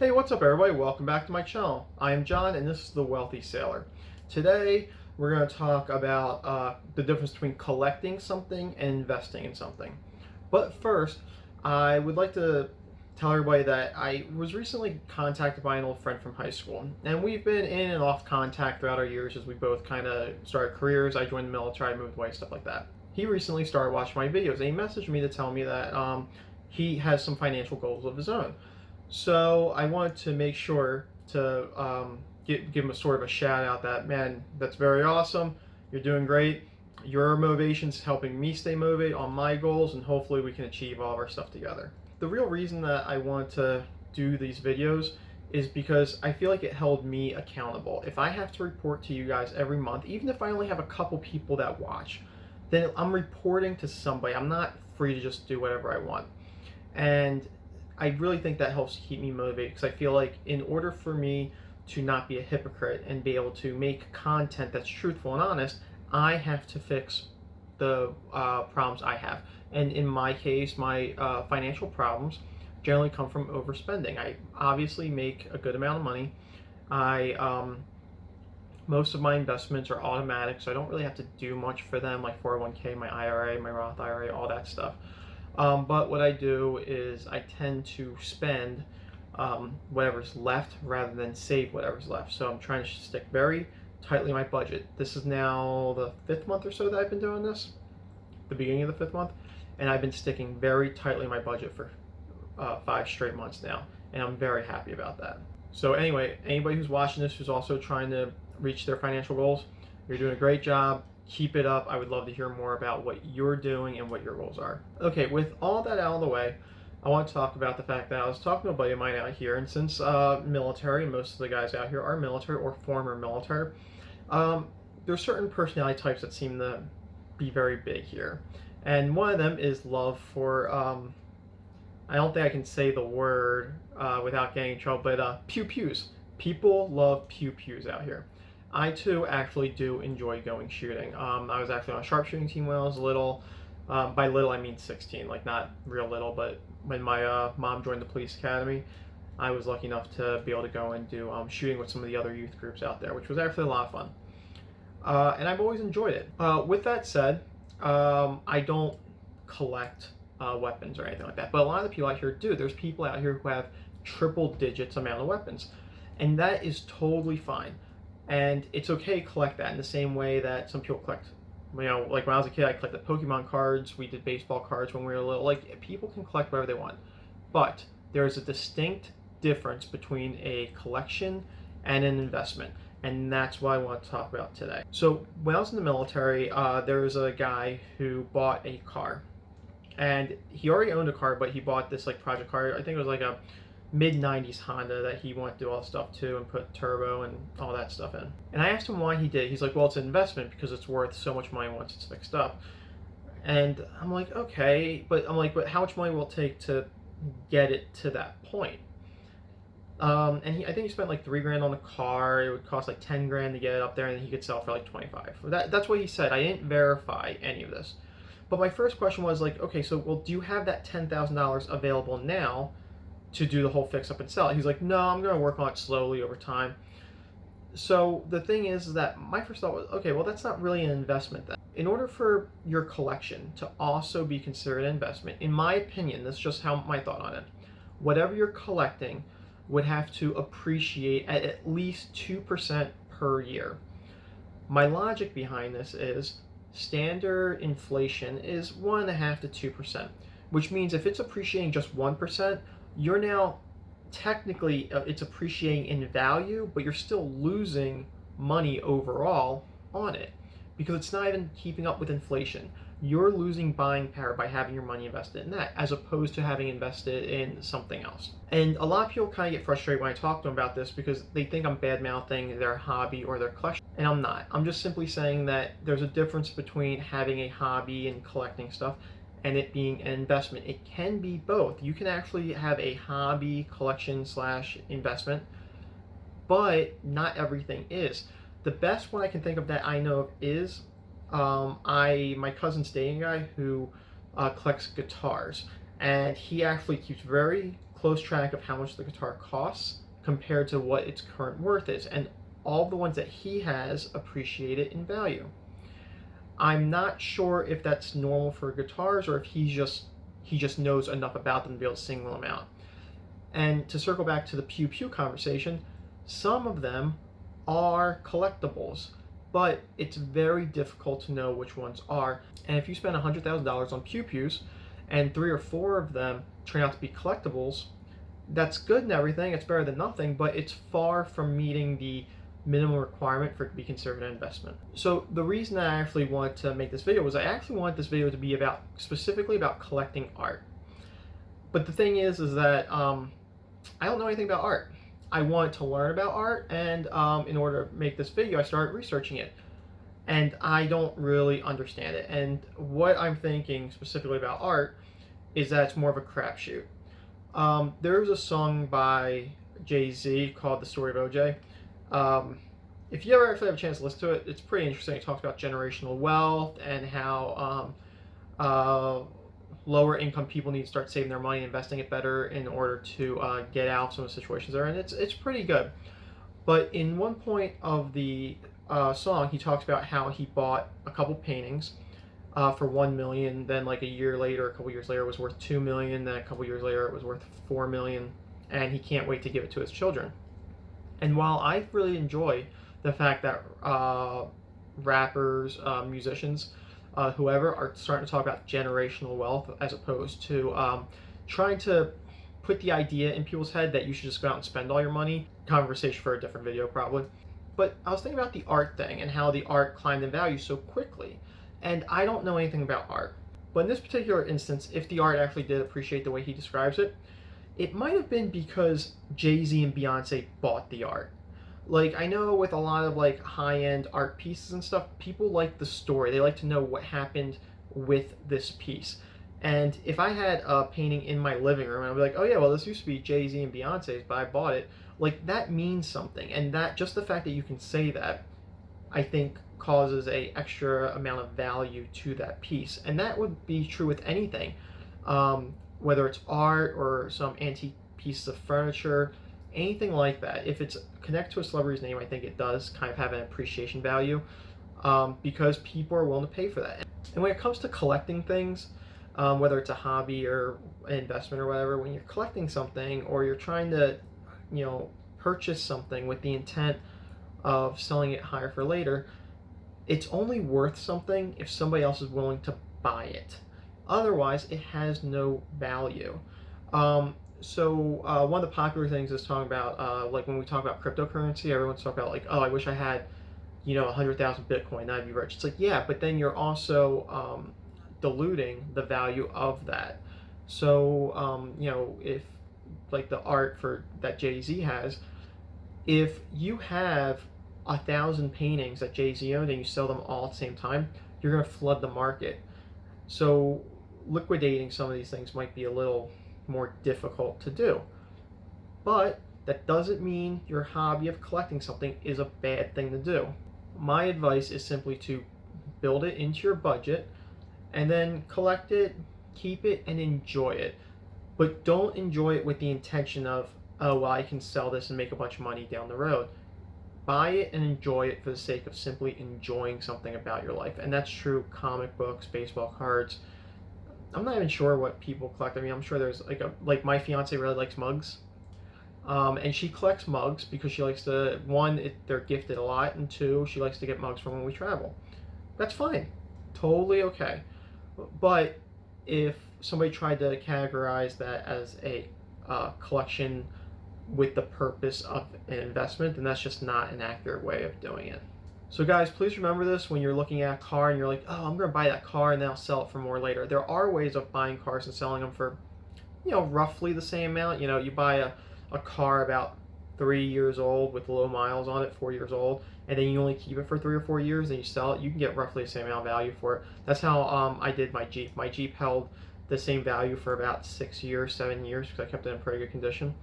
Hey, what's up everybody? Welcome back to my channel. I am John and this is The Wealthy Sailor. Today we're going to talk about the difference between collecting something and investing in something. But first, I would like to tell everybody that I was recently contacted by an old friend from high school. And we've been in and off contact throughout our years as we both kind of started careers. I joined the military, I moved away, stuff like that. He recently started watching my videos and he messaged me to tell me that he has some financial goals of his own. So I wanted to make sure to give him a sort of a shout out that, man, that's very awesome. You're doing great. Your motivation's helping me stay motivated on my goals, and hopefully we can achieve all of our stuff together. The real reason that I wanted to do these videos is because I feel like it held me accountable. If I have to report to you guys every month, even if I only have a couple people that watch, then I'm reporting to somebody. I'm not free to just do whatever I want. And I really think that helps keep me motivated, because I feel like in order for me to not be a hypocrite and be able to make content that's truthful and honest, I have to fix the problems I have. And in my case, my financial problems generally come from overspending. I obviously make a good amount of money. Most of my investments are automatic, so I don't really have to do much for them, like 401k, my IRA, my Roth IRA, all that stuff. But what I do is I tend to spend whatever's left rather than save whatever's left. So I'm trying to stick very tightly to my budget. This is now the 5th month or so that I've been doing this, the beginning of the 5th month, and I've been sticking very tightly to my budget for 5 straight months now, and I'm very happy about that. So anyway, anybody who's watching this who's also trying to reach their financial goals, you're doing a great job. Keep it up. I would love to hear more about what you're doing and what your goals are. Okay, with all that out of the way, I want to talk about the fact that I was talking to a buddy of mine out here, and since military, and most of the guys out here are military or former military, there's certain personality types that seem to be very big here. And one of them is love for, I don't think I can say the word without getting in trouble, but pew-pews. People love pew-pews out here. I too actually do enjoy going shooting. I was actually on a sharpshooting team when I was little. By little I mean 16, like not real little, but when my mom joined the police academy, I was lucky enough to be able to go and do shooting with some of the other youth groups out there, which was actually a lot of fun. And I've always enjoyed it. With that said, I don't collect weapons or anything like that, but a lot of the people out here do. There's people out here who have triple digits amount of weapons, and that is totally fine. And it's okay to collect that in the same way that some people collect, like when I was a kid, I collected Pokemon cards, we did baseball cards when we were little. Like, people can collect whatever they want. But there's a distinct difference between a collection and an investment. And that's what I want to talk about today. So when I was in the military, there was a guy who bought a car. And he already owned a car, but he bought this like project car. I think it was like a mid-90s Honda that he wanted to do all the stuff to and put turbo and all that stuff in. And I asked him why he did. He's like, well, it's an investment because it's worth so much money once it's fixed up. And I'm like, okay, but how much money will it take to get it to that point? And I think he spent like $3,000 on the car. It would cost like $10,000 to get it up there, and then he could sell it for like 25. That's what he said. I didn't verify any of this. But my first question was like, okay, so well, do you have that $10,000 available now to do the whole fix up and sell it? He's like, no, I'm going to work on it slowly over time. So the thing is that my first thought was, okay, well, that's not really an investment then. In order for your collection to also be considered an investment, in my opinion, that's just how my thought on it, whatever you're collecting would have to appreciate at least 2% per year. My logic behind this is standard inflation is 1.5% to 2%, which means if it's appreciating just 1%, you're now technically, it's appreciating in value, but you're still losing money overall on it because it's not even keeping up with inflation. You're losing buying power by having your money invested in that as opposed to having invested in something else. And a lot of people kind of get frustrated when I talk to them about this because they think I'm bad-mouthing their hobby or their collection, and I'm not. I'm just simply saying that there's a difference between having a hobby and collecting stuff and it being an investment. It can be both. You can actually have a hobby collection / investment, but not everything is. The best one I can think of that I know of is my cousin's dating a guy who collects guitars, and he actually keeps very close track of how much the guitar costs compared to what its current worth is, and all the ones that he has appreciated in value. I'm not sure if that's normal for guitars or if he just knows enough about them to be able to single them out. And to circle back to the Pew Pew conversation, some of them are collectibles, but it's very difficult to know which ones are. And if you spend $100,000 on Pew Pews and 3 or 4 of them turn out to be collectibles, that's good and everything, it's better than nothing, but it's far from meeting the minimum requirement for it to be considered an investment. So the reason I actually wanted to make this video was I actually wanted this video to be specifically about collecting art. But the thing is that I don't know anything about art. I wanted to learn about art, and in order to make this video, I started researching it. And I don't really understand it. And what I'm thinking specifically about art is that it's more of a crapshoot. There's a song by Jay-Z called "The Story of OJ." If you ever actually have a chance to listen to it, it's pretty interesting. It talks about generational wealth and how lower income people need to start saving their money and investing it better in order to get out of some of the situations they're in. It's pretty good. But in one point of the song, he talks about how he bought a couple paintings for $1 million. Then like a couple years later, it was worth $2 million. Then a couple years later, it was worth $4 million. And he can't wait to give it to his children. And while I really enjoy the fact that rappers, musicians, whoever are starting to talk about generational wealth as opposed to trying to put the idea in people's head that you should just go out and spend all your money, conversation for a different video probably. But I was thinking about the art thing and how the art climbed in value so quickly. And I don't know anything about art. But in this particular instance, if the art actually did appreciate the way he describes it, it might have been because Jay-Z and Beyonce bought the art. Like, I know with a lot of like high-end art pieces and stuff, people like the story. They like to know what happened with this piece. And if I had a painting in my living room, I'd be like, oh yeah, well this used to be Jay-Z and Beyonce's, but I bought it. Like, that means something. And that, just the fact that you can say that, I think causes a extra amount of value to that piece. And that would be true with anything. Whether it's art or some antique pieces of furniture, anything like that. If it's connected to a celebrity's name, I think it does kind of have an appreciation value because people are willing to pay for that. And when it comes to collecting things, whether it's a hobby or an investment or whatever, when you're collecting something or you're trying to, purchase something with the intent of selling it higher for later, it's only worth something if somebody else is willing to buy it. Otherwise, it has no value. So one of the popular things is talking about, like when we talk about cryptocurrency, everyone's talking about like, oh, I wish I had, 100,000 Bitcoin, I'd be rich. It's like, yeah, but then you're also diluting the value of that. So, if like the art that Jay-Z has, if you have 1,000 paintings that Jay-Z owned and you sell them all at the same time, you're going to flood the market. So liquidating some of these things might be a little more difficult to do. But that doesn't mean your hobby of collecting something is a bad thing to do. My advice is simply to build it into your budget and then collect it, keep it, and enjoy it. But don't enjoy it with the intention of, oh, well, I can sell this and make a bunch of money down the road. Buy it and enjoy it for the sake of simply enjoying something about your life. And that's true comic books, baseball cards. I'm not even sure what people collect. I mean, I'm sure there's like my fiance really likes mugs. And she collects mugs because she likes to, one, they're gifted a lot, and two, she likes to get mugs from when we travel. That's fine. Totally okay. But if somebody tried to categorize that as a collection with the purpose of an investment, then that's just not an accurate way of doing it. So guys, please remember this when you're looking at a car and you're like, oh, I'm going to buy that car and then I'll sell it for more later. There are ways of buying cars and selling them for, roughly the same amount. You buy a car about 3 years old with low miles on it, 4 years old, and then you only keep it for 3 or 4 years, and you sell it, you can get roughly the same amount of value for it. That's how I did my Jeep. My Jeep held the same value for about 6 years, 7 years, because I kept it in pretty good condition.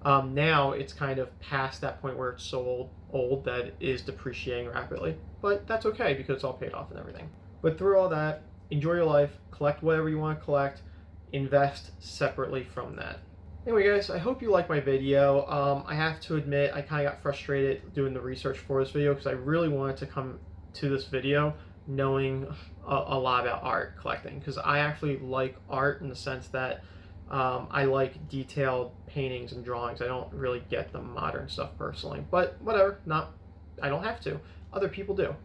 Now it's kind of past that point where it's so old that it is depreciating rapidly, but that's okay because it's all paid off and everything. But through all that, enjoy your life, collect whatever you want to collect, invest separately from that. Anyway, guys, I hope you like my video. I have to admit, I kind of got frustrated doing the research for this video because I really wanted to come to this video knowing a lot about art collecting, because I actually like art in the sense that I like detailed paintings and drawings. I don't really get the modern stuff personally, but whatever. I don't have to. Other people do.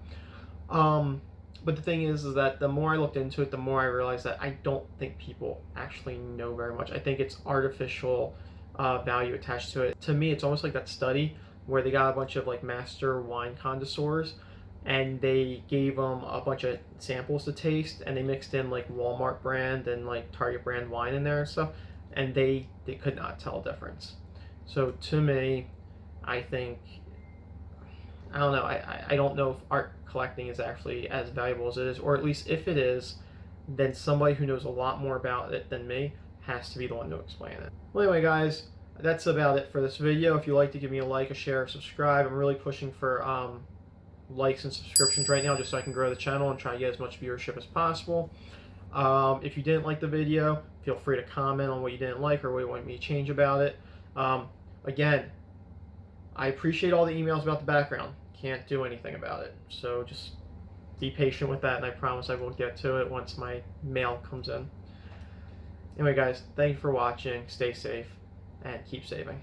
But the thing is that the more I looked into it, the more I realized that I don't think people actually know very much. I think it's artificial value attached to it. To me, it's almost like that study where they got a bunch of like master wine connoisseurs and they gave them a bunch of samples to taste, and they mixed in like Walmart brand and like Target brand wine in there and stuff, and they could not tell a difference. So to me, I think, I don't know. I don't know if art collecting is actually as valuable as it is, or at least if it is, then somebody who knows a lot more about it than me has to be the one to explain it. Well, anyway, guys, that's about it for this video. If you'd like to give me a like, a share, a subscribe, I'm really pushing for likes and subscriptions right now just so I can grow the channel and try to get as much viewership as possible. If you didn't like the video, feel free to comment on what you didn't like or what you want me to change about it. Again, I appreciate all the emails about the background. Can't do anything about it, so just be patient with that, and I promise I will get to it once my mail comes in. Anyway, guys, thank you for watching. Stay safe and keep saving.